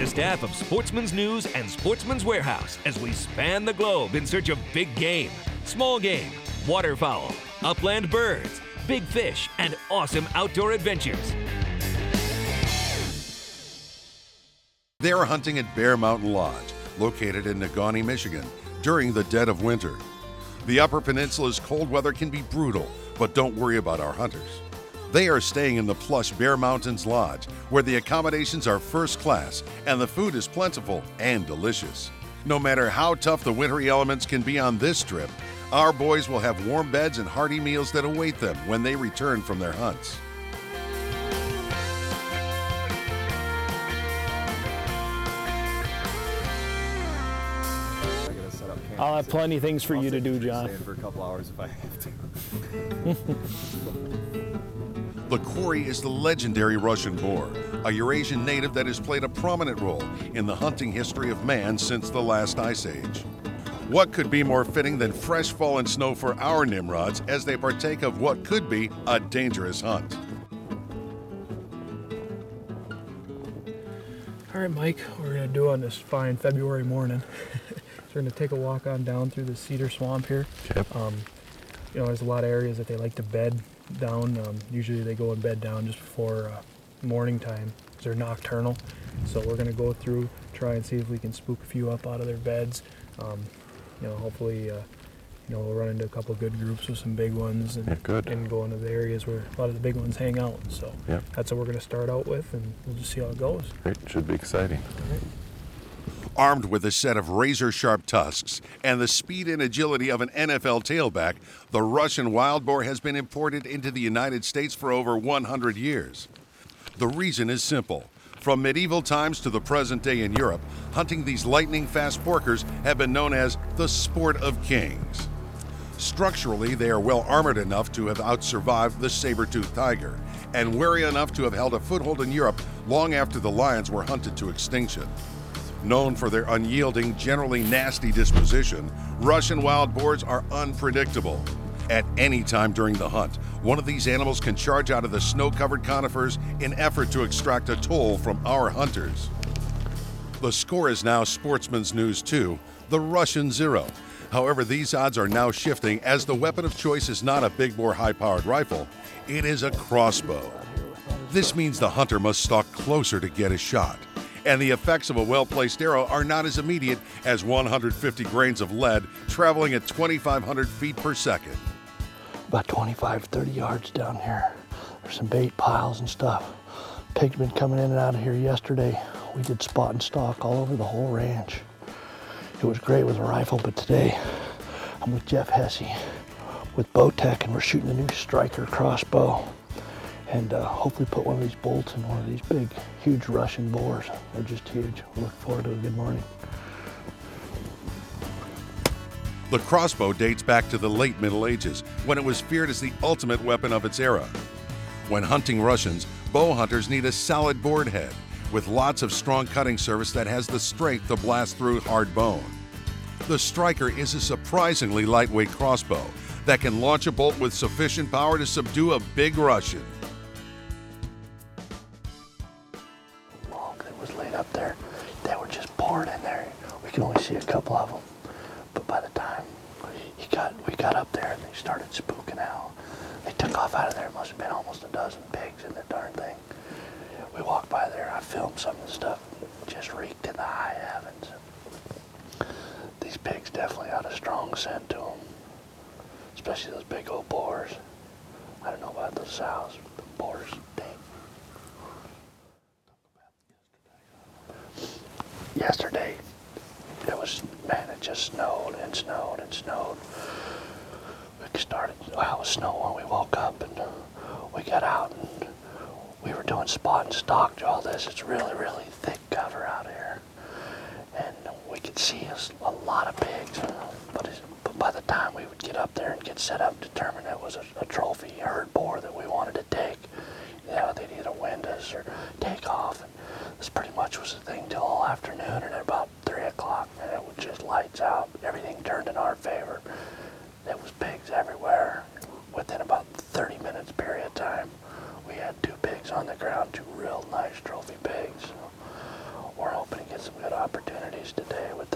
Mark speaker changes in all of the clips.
Speaker 1: the staff of Sportsman's News and Sportsman's Warehouse as we span the globe in search of big game, small game, waterfowl, upland birds, big fish, and awesome outdoor adventures.
Speaker 2: They're hunting at Bear Mountain Lodge, located in Negaunee, Michigan, during the dead of winter. The Upper Peninsula's cold weather can be brutal, but don't worry about our hunters. They are staying in the plush Bear Mountains Lodge, where the accommodations are first class and the food is plentiful and delicious. No matter how tough the wintry elements can be on this trip, our boys will have warm beds and hearty meals that await them when they return from their hunts.
Speaker 3: I'll have plenty of things for you to do, John.
Speaker 4: For a couple hours if I have to.
Speaker 2: The quarry is the legendary Russian boar, a Eurasian native that has played a prominent role in the hunting history of man since the last ice age. What could be more fitting than fresh fallen snow for our Nimrods as they partake of what could be a dangerous hunt?
Speaker 3: All right, Mike, what we're gonna do on this fine February morning. We're gonna take a walk on down through the cedar swamp here.
Speaker 5: Yep.
Speaker 3: You know, there's a lot of areas that they like to bed down. Usually they go and bed down just before morning time because they're nocturnal. So we're gonna go through, try and see if we can spook a few up out of their beds. You know, hopefully, you know, we'll run into a couple good groups with some big ones and, and go into the areas where a lot of the big ones hang out. So that's what we're gonna start out with, and we'll just see how it goes.
Speaker 5: Great, should be exciting.
Speaker 3: All right.
Speaker 2: Armed with a set of razor-sharp tusks and the speed and agility of an NFL tailback, the Russian wild boar has been imported into the United States for over 100 years. The reason is simple. From medieval times to the present day in Europe, hunting these lightning-fast porkers have been known as the sport of kings. Structurally, they are well armored enough to have outsurvived the saber-toothed tiger, and wary enough to have held a foothold in Europe long after the lions were hunted to extinction. Known for their unyielding, generally nasty disposition, Russian wild boars are unpredictable. At any time during the hunt, one of these animals can charge out of the snow-covered conifers in effort to extract a toll from our hunters. The score is now Sportsman's News 2, the Russian 0. However, these odds are now shifting as the weapon of choice is not a big bore high-powered rifle, it is a crossbow. This means the hunter must stalk closer to get a shot, and the effects of a well-placed arrow are not as immediate as 150 grains of lead traveling at 2,500 feet per second.
Speaker 6: About 25, 30 yards down here. There's some bait piles and stuff. Pigs been coming in and out of here yesterday. We did spot and stalk all over the whole ranch. It was great with a rifle, but today I'm with Jeff Hesse with Bowtech, and we're shooting a new striker crossbow. And hopefully put one of these bolts in one of these big, huge Russian boars. They're just huge. We look forward to a good morning.
Speaker 2: The crossbow dates back to the late Middle Ages, when it was feared as the ultimate weapon of its era. When hunting Russians, bow hunters need a solid board head, with lots of strong cutting surface that has the strength to blast through hard bone. The striker is a surprisingly lightweight crossbow that can launch a bolt with sufficient power to subdue a big Russian.
Speaker 6: Was laid up there. They were just pouring in there. We could only see a couple of them. But by the time we got up there and they started spooking out, they took off out of there. It must have been almost a dozen pigs in the darn thing. We walked by there. I filmed some of the stuff. Just reeked in the high heavens. These pigs definitely had a strong scent to them, especially those big old boars. I don't know about those sows, but the boars stink. Yesterday, it was, man, it just snowed and snowed and snowed. It was snow when we woke up, and we got out and we were doing spot and stalk through all this. It's really, really thick cover out here. And we could see a lot of pigs, but by the time we would get up there and get set up, determine it was a trophy herd boar that we wanted to take, you know, they'd either wind us or take off. And this pretty much was the thing till all afternoon, and at about 3 o'clock, and it was just lights out. Everything turned in our favor. There was pigs everywhere. Within about 30 minutes period of time, we had 2 pigs on the ground, 2 real nice trophy pigs. So we're hoping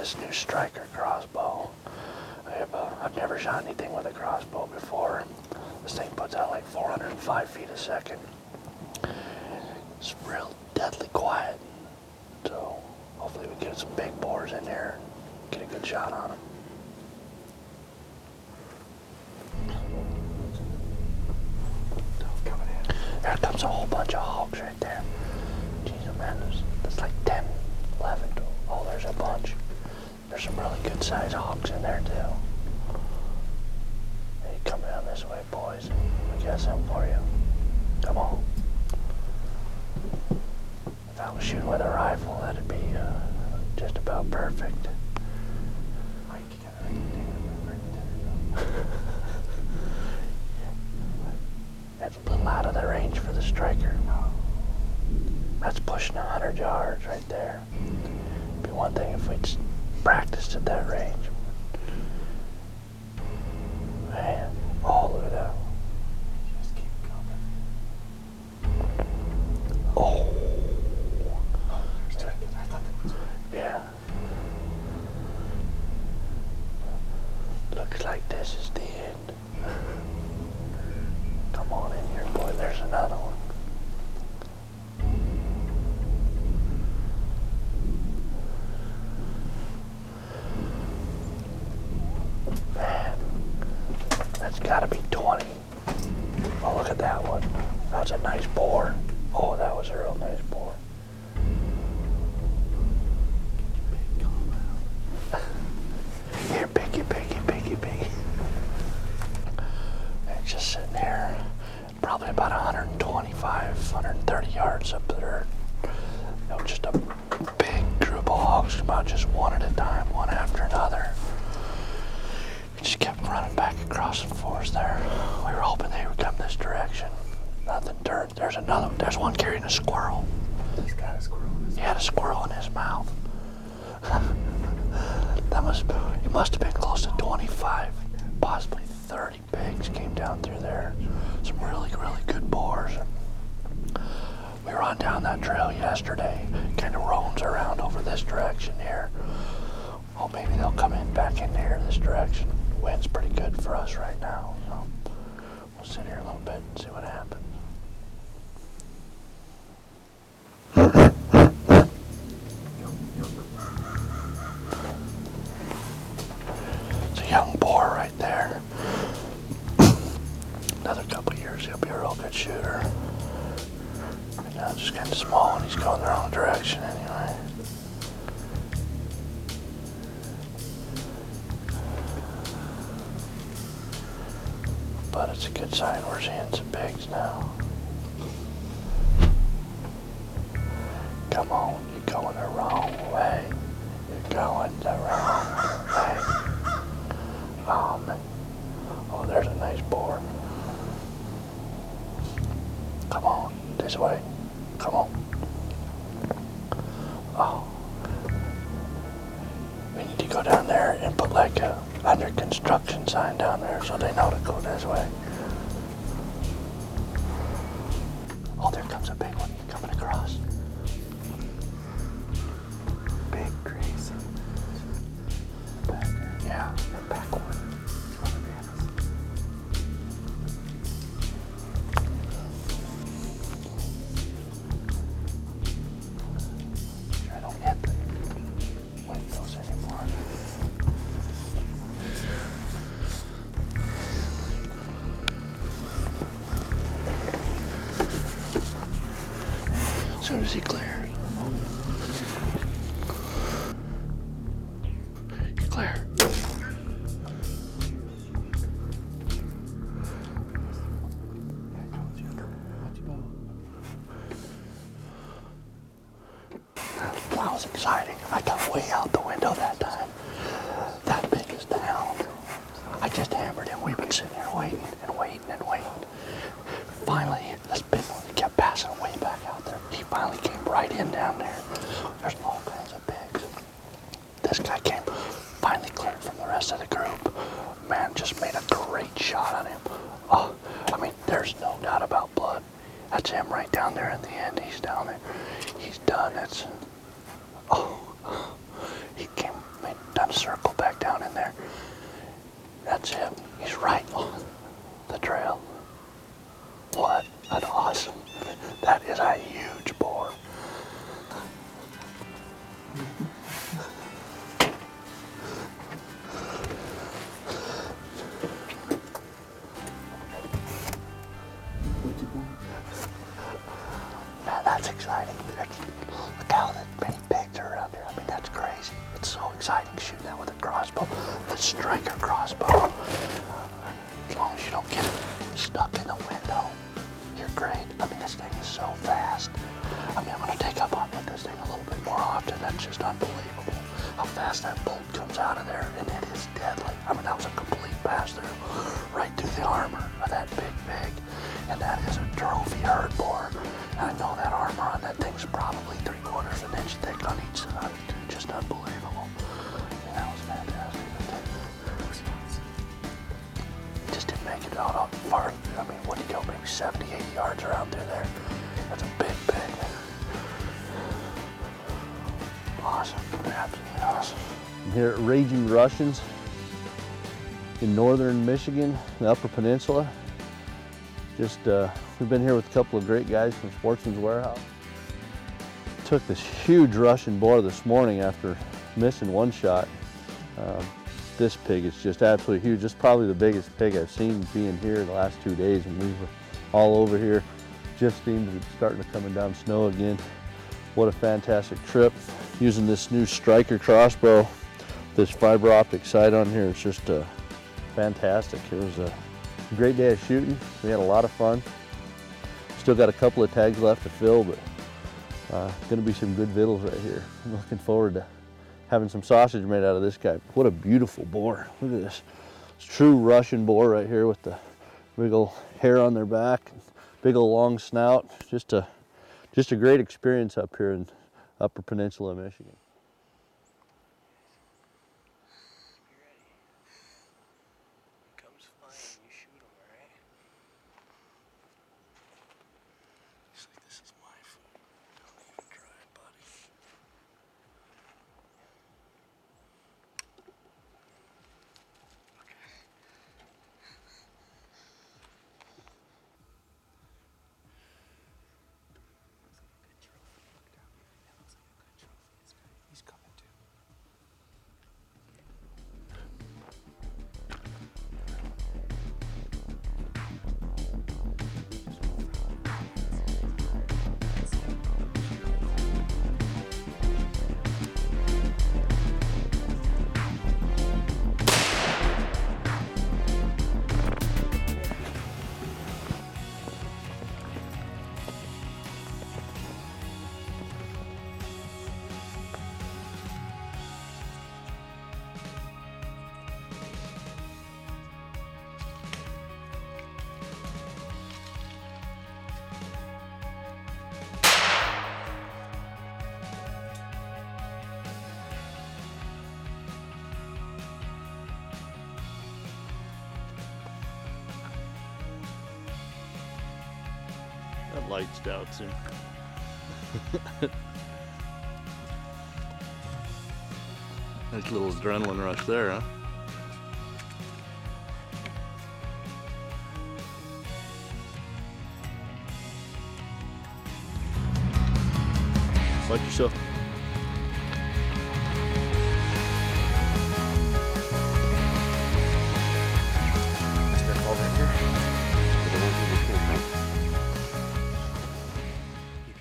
Speaker 6: this new striker crossbow. I've never shot anything with a crossbow before. This thing puts out like 405 feet a second. It's real deadly quiet. So hopefully we get some big boars in there and get a good shot on them. There comes a whole bunch of hogs right there. Jeez, man, there's like 10, 11. Oh, there's a bunch. There's some really good sized hogs in there too. Hey, come down this way, boys. We got something for you. Come on. If I was shooting with a rifle, that'd be just about perfect. That's a little out of the range for the striker. That's pushing 100 yards right there. It'd be one thing if we'd practiced at that range. Man, oh, look at that. Just keep coming. Oh. Yeah. Looks like this is the end. Come on in here, boy. There's another one. Man, that's gotta be 20. Oh, look at that one. That's a nice boar. Oh, that was a real nice boar. Here, piggy, piggy, piggy, piggy. It's just sitting here, probably about 125, 130 yards up there. You know, just a big group of hogs, about just one at a time, one after another. We just kept running back across the forest there. We were hoping they would come this direction. Nothing turned. There's another. There's one carrying a squirrel.
Speaker 4: He's got a squirrel in his
Speaker 6: He had a squirrel in his mouth. It must have been close to 25, possibly 30 pigs came down through there. Some really, really good boars. We were on down that trail yesterday, kind of roams around over this direction here. Oh, maybe they'll come in back in here this direction. Wind's pretty good for us right now, so we'll sit here a little bit and see what happens. It's a young boar right there. Another couple years, he'll be a real good shooter. Right now, just kind of small, and he's going the wrong direction anyway. But it's a good sign we're seeing some pigs now. Come on, you're going the wrong way. You're going the wrong way. Oh, man. Oh, there's a nice boar. Come on, this way. Come on. Oh. We need to go down there and put like a under construction sign down there so they know to go this way. Oh, there comes a big one coming across. Big trees. Back there. Yeah, the back one. I don't hit the windows anymore. As soon as he clears. He's clear. That was exciting. I got way out the window that time. That pig is down. I just hammered him. We've been sitting here waiting and waiting and waiting. Finally, this big one kept passing way back out there. He finally came right in down there. There's all kinds of pigs. This guy came, finally cleared from the rest of the group. Man, just made a great shot on him. Oh, I mean, there's no doubt about blood. That's him right down there at the end. He's down there. He's done. That's. Oh, he came, made circle back down in there. That's him. He's right on the trail. What an awesome. That is a huge boar. Man, that's exciting. Look how many pigs are around here. I mean, that's crazy. It's so exciting shooting that with a crossbow. The striker crossbow. As long as you don't get stuck in the window, you're great. I mean, this thing is so fast. I mean, I'm gonna take up on with this thing a little bit more often. That's just unbelievable how fast that bolt comes out of there, and it is deadly. I mean, that was a complete pass through right through the armor of that big pig, and that is a trophy herd boar. And I know that armor on that thing's probably 3/4 of an inch thick on each side. Just unbelievable. And that was fantastic. Just didn't make it out far. I mean, what did he go? Maybe 70, 80 yards around through there. That's a big pig. Awesome. Absolutely awesome.
Speaker 5: I'm here at Raging Russians in northern Michigan, the Upper Peninsula. Just we've been here with a couple of great guys from Sportsman's Warehouse. Took this huge Russian boar this morning after missing one shot. This pig is just absolutely huge. It's probably the biggest pig I've seen being here the last 2 days, and we were all over here. Just seemed to be starting to coming down snow again. What a fantastic trip. Using this new striker crossbow, this fiber optic sight on here, it's just fantastic. It was a great day of shooting. We had a lot of fun. Still got a couple of tags left to fill, but gonna be some good vittles right here. I'm looking forward to having some sausage made out of this guy. What a beautiful boar. Look at this. It's true Russian boar right here with the big old hair on their back, big old long snout. Just a great experience up here in Upper Peninsula, Michigan. That light's doubts him. Nice little adrenaline rush there, huh? Watch yourself.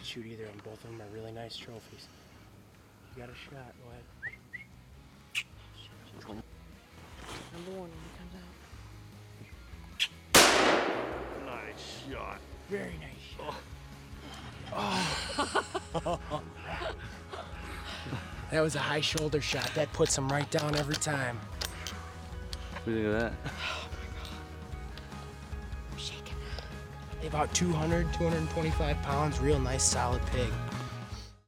Speaker 7: Shoot either, and both of them are really nice trophies. You got a shot, go ahead. Number one when he comes out.
Speaker 5: Nice shot.
Speaker 7: Very nice shot. Oh. That was a high shoulder shot. That puts him right down every time.
Speaker 5: What do you think of that?
Speaker 7: About 200, 225 pounds, real nice solid pig.